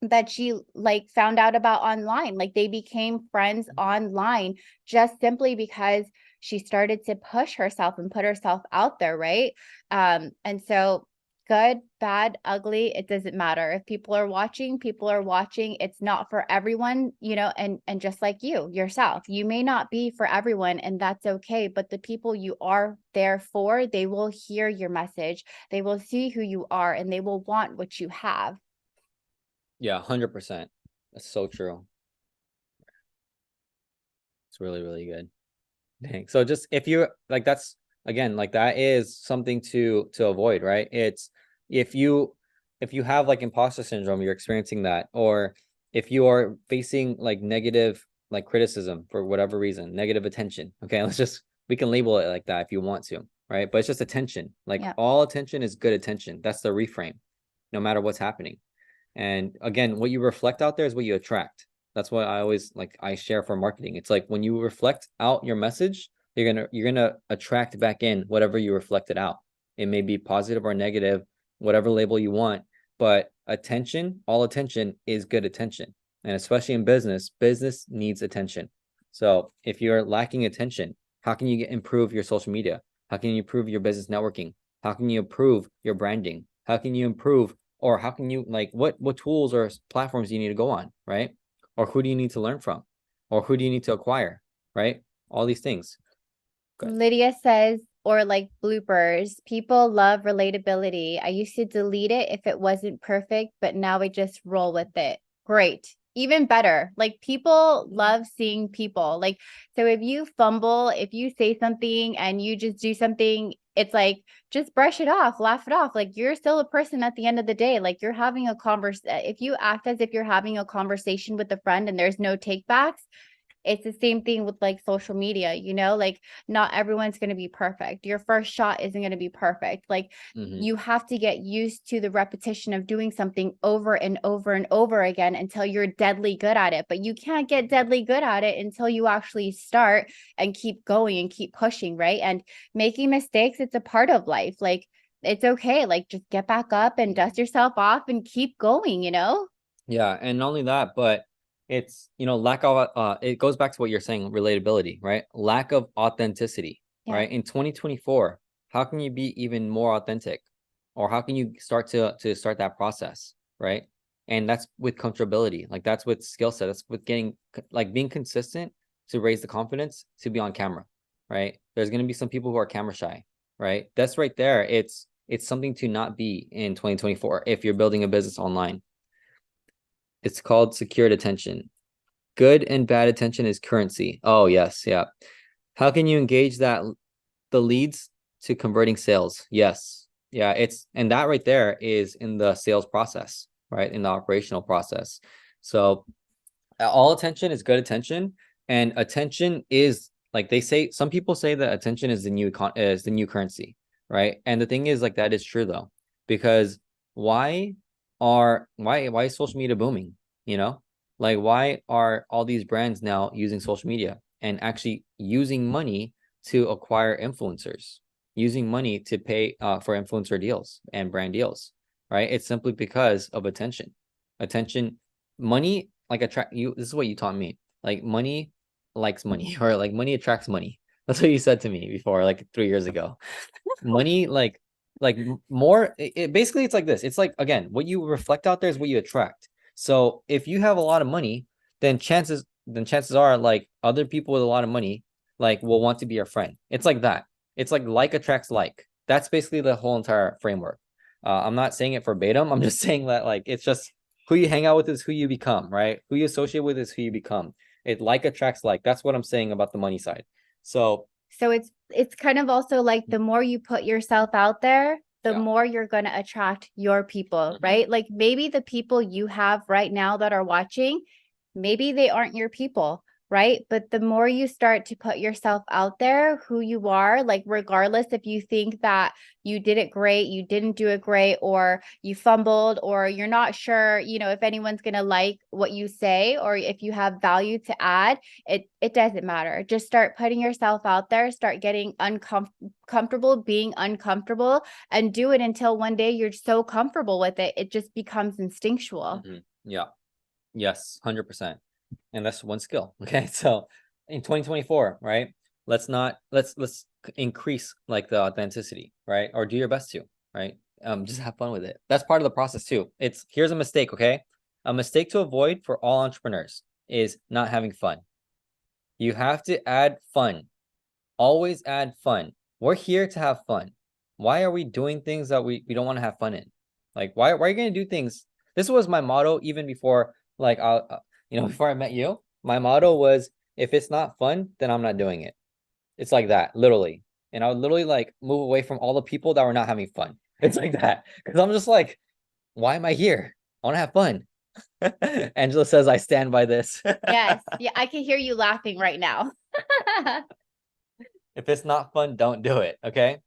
that she like found out about online. Like they became friends online just simply because she started to push herself and put herself out there, right? And so good, bad, ugly, it doesn't matter. If people are watching, people are watching. It's not for everyone, and just like you yourself, you may not be for everyone, and that's okay. But the people you are there for, they will hear your message, they will see who you are, and they will want what you have. Yeah, 100%. That's so true. It's really, really good. Dang. So just if you're like, that's again, like that is something to avoid, right? It's if you have like imposter syndrome, you're experiencing that, or if you are facing like negative like criticism for whatever reason, negative attention. Okay, we can label it like that if you want to, right? But it's just attention. Like all attention is good attention. That's the reframe, no matter what's happening. And again, what you reflect out there is what you attract. That's what I always like I share for marketing. It's like when you reflect out your message, you're gonna attract back in whatever you reflected out. It may be positive or negative, whatever label you want, but attention, all attention is good attention. And especially in business, business needs attention. So if you're lacking attention, how can you improve your social media? How can you improve your business networking? How can you improve your branding? How can you improve Or how can you like what tools or platforms do you need to go on, right? Or who do you need to learn from? Or who do you need to acquire, right? All these things. Good. Lydia says, or like bloopers, people love relatability. I used to delete it if it wasn't perfect, but now I just roll with it. Great. Even better. Like people love seeing people. Like, so if you fumble, if you say something and you just do something, it's like, just brush it off, laugh it off. Like you're still a person at the end of the day. Like you're having a if you act as if you're having a conversation with a friend and there's no takebacks, it's the same thing with like social media, like not everyone's going to be perfect. Your first shot isn't going to be perfect. Like you have to get used to the repetition of doing something over and over and over again until you're deadly good at it. But you can't get deadly good at it until you actually start and keep going and keep pushing, right? And making mistakes, it's a part of life. Like it's okay. Like just get back up and dust yourself off and keep going. Yeah, and not only that, but it's lack of it goes back to what you're saying, relatability, right? Lack of authenticity, Yeah. right? In 2024, how can you be even more authentic? Or how can you start to start that process, right? And that's with comfortability. Like that's with skill set. That's with getting like being consistent to raise the confidence to be on camera, right? There's going to be some people who are camera shy, right? That's right there. It's something to not be in 2024 if you're building a business online. It's called secured attention. Good and bad attention is currency. Oh, yes. Yeah. How can you engage the leads to converting sales? Yes. Yeah. And that right there is in the sales process, right? In the operational process. So all attention is good attention. And attention is like they say, some people say that attention is the new currency, right? And the thing is like that is true though, because why is social media booming? You know, like why are all these brands now using social media and actually using money to acquire influencers, using money to pay for influencer deals and brand deals, right? It's simply because of attention. Attention, money like attract you. This is what you taught me. Like money likes money, or like money attracts money. That's what you said to me before, like 3 years ago. Money like more basically it's like this. It's like again, what you reflect out there is what you attract. So if you have a lot of money, then chances are like other people with a lot of money like will want to be your friend. It's like that. It's like attracts like. That's basically the whole entire framework. I'm not saying it verbatim. I'm just saying that like it's just who you hang out with is who you become, right? Who you associate with is who you become. It like attracts like. That's what I'm saying about the money side. So So it's kind of also like the more you put yourself out there, the yeah. more you're going to attract your people, right? Like maybe the people you have right now that are watching, maybe they aren't your people, right? But the more you start to put yourself out there, who you are, like regardless if you think that you did it great, you didn't do it great, or you fumbled, or you're not sure, if anyone's going to like what you say, or if you have value to add, it doesn't matter. Just start putting yourself out there, start getting uncomfortable being uncomfortable, and do it until one day you're so comfortable with it, it just becomes instinctual. Yeah. Yes, 100%. And that's one skill. Okay. So in 2024, right? Let's increase like the authenticity, right? Or do your best to, right? Just have fun with it. That's part of the process too. Here's a mistake, okay? A mistake to avoid for all entrepreneurs is not having fun. You have to add fun. Always add fun. We're here to have fun. Why are we doing things that we don't want to have fun in? Like why are you going to do things? This was my motto even before like before I met you. My motto was if it's not fun, then I'm not doing it. It's like that, literally. And I would literally like move away from all the people that were not having fun. It's like that. Because I'm just like, why am I here? I want to have fun. Angela says I stand by this. Yes. Yeah, I can hear you laughing right now. If it's not fun, don't do it. Okay.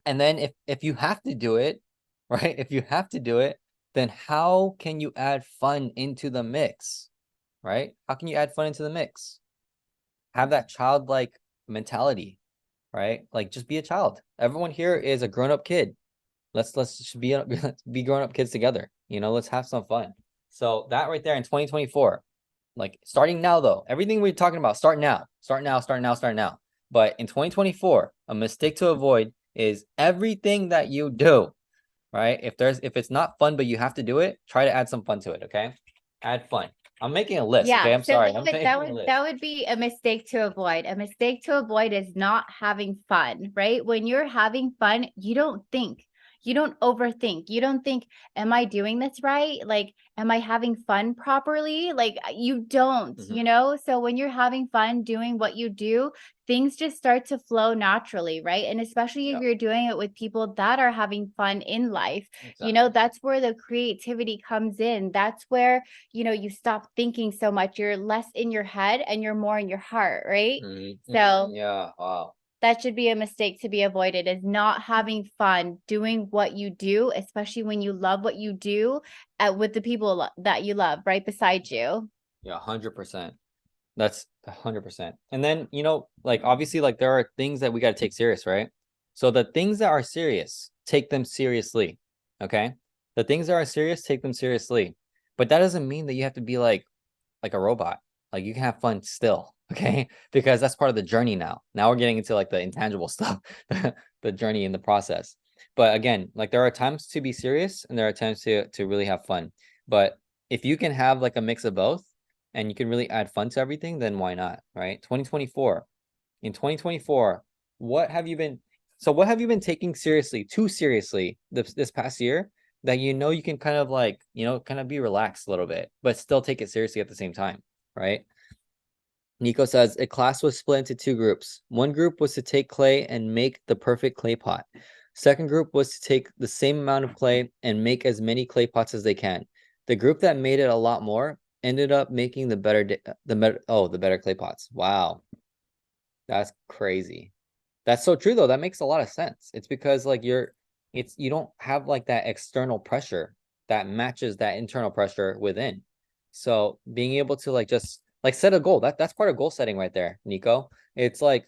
And then if you have to do it, right? If you have to do it, then how can you add fun into the mix? Right? How can you add fun into the mix? Have that childlike mentality, right? Like just be a child. Everyone here is a grown-up kid. Let's just be grown-up kids together. Let's have some fun. So that right there in 2024, like starting now though, everything we're talking about, start now, start now, start now, start now. But in 2024, a mistake to avoid is everything that you do right? If it's not fun, but you have to do it, try to add some fun to it, okay? Add fun. I'm making a list, okay? Yeah, I'm so sorry. I'm making a list. that would be a mistake to avoid. A mistake to avoid is not having fun, right? When you're having fun, you don't think. You don't overthink. You don't think, am I doing this right? Like, am I having fun properly? Like, you don't, you know? So when you're having fun doing what you do, things just start to flow naturally, right? And especially if you're doing it with people that are having fun in life, you know, that's where the creativity comes in. That's where, you know, you stop thinking so much. You're less in your head and you're more in your heart, right? So yeah, wow. that should be a mistake to be avoided, is not having fun doing what you do, especially when you love what you do with the people that you love right beside you. Yeah, 100%. That's 100%. And then, you know, like obviously, like there are things that we got to take serious, right? So the things that are serious, take them seriously. Okay. The things that are serious, take them seriously. But that doesn't mean that you have to be like a robot. Like you can have fun still, okay? Because that's part of the journey now. Now we're getting into like the intangible stuff, the journey in the process. But again, like there are times to be serious and there are times to really have fun. But if you can have like a mix of both and you can really add fun to everything, then why not, right? 2024. In 2024, what have you been what have you been taking seriously, too seriously this past year that you know you can kind of like, you know, kind of be relaxed a little bit, but still take it seriously at the same time, right? Nico says a class was split into two groups. One group was to take clay and make the perfect clay pot. Second group was to take the same amount of clay and make as many clay pots as they can. The group that made it a lot more ended up making the better clay pots. Wow, that's crazy. That's so true though. That makes a lot of sense. It's because like you don't have like that external pressure that matches that internal pressure within. So being able to like just like set a goal, that's part of goal setting right there, Nico. It's like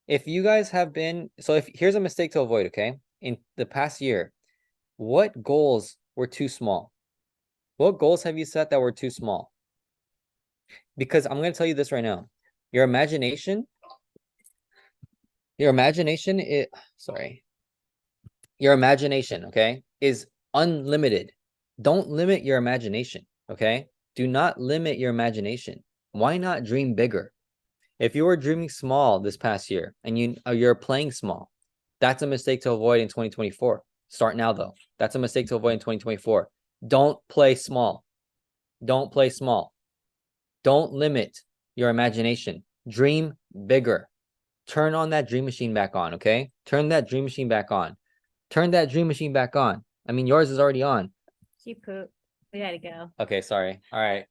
if you guys have been, so if here's a mistake to avoid, okay? In the past year, what goals were too small? What goals have you set that were too small? Because I'm going to tell you this right now. Your imagination, your imagination, it sorry, your imagination, okay, is unlimited. Don't limit your imagination, okay? Do not limit your imagination. Why not dream bigger? If you were dreaming small this past year and you're playing small, that's a mistake to avoid in 2024. Start now though. That's a mistake to avoid in 2024. Don't play small. Don't play small. Don't limit your imagination. Dream bigger. Turn on that dream machine back on, okay? Turn that dream machine back on. Turn that dream machine back on. I mean, yours is already on. She pooped. We gotta go. Okay, sorry. All right.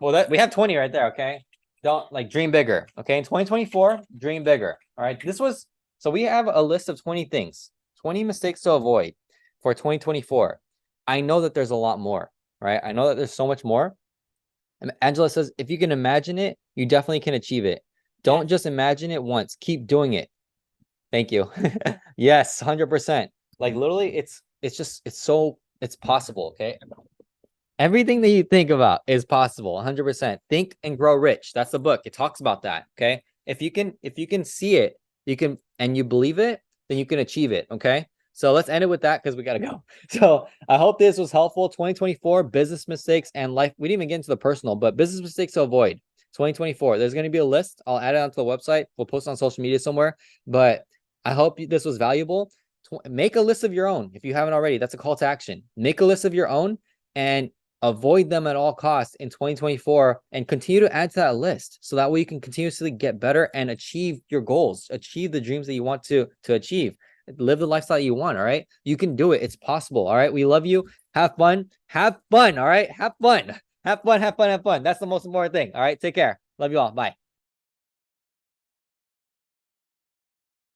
Well, that we have 20 right there, okay? Don't like dream bigger, okay? In 2024, dream bigger. All right. So we have a list of 20 things, 20 mistakes to avoid for 2024. I know that there's a lot more, right? I know that there's so much more. And Angela says, if you can imagine it, you definitely can achieve it. Don't just imagine it once, keep doing it. Thank you. Yes, 100%. Like literally, it's possible, okay? Everything that you think about is possible, 100%. Think and Grow Rich. That's the book. It talks about that, okay? If you can see it, you can, and you believe it, then you can achieve it, okay? So let's end it with that because we got to go. So I hope this was helpful. 2024 business mistakes and life. We didn't even get into the personal, but business mistakes to avoid. 2024. There's going to be a list. I'll add it onto the website. We'll post it on social media somewhere. But I hope this was valuable. Make a list of your own if you haven't already. That's a call to action. Make a list of your own and avoid them at all costs in 2024 and continue to add to that list so that way you can continuously get better and achieve your goals, achieve the dreams that you want to achieve, live the lifestyle you want. All right, you can do it. It's possible. All right, we love you. Have fun. All right, have fun. That's the most important thing. All right, take care. Love you all. Bye.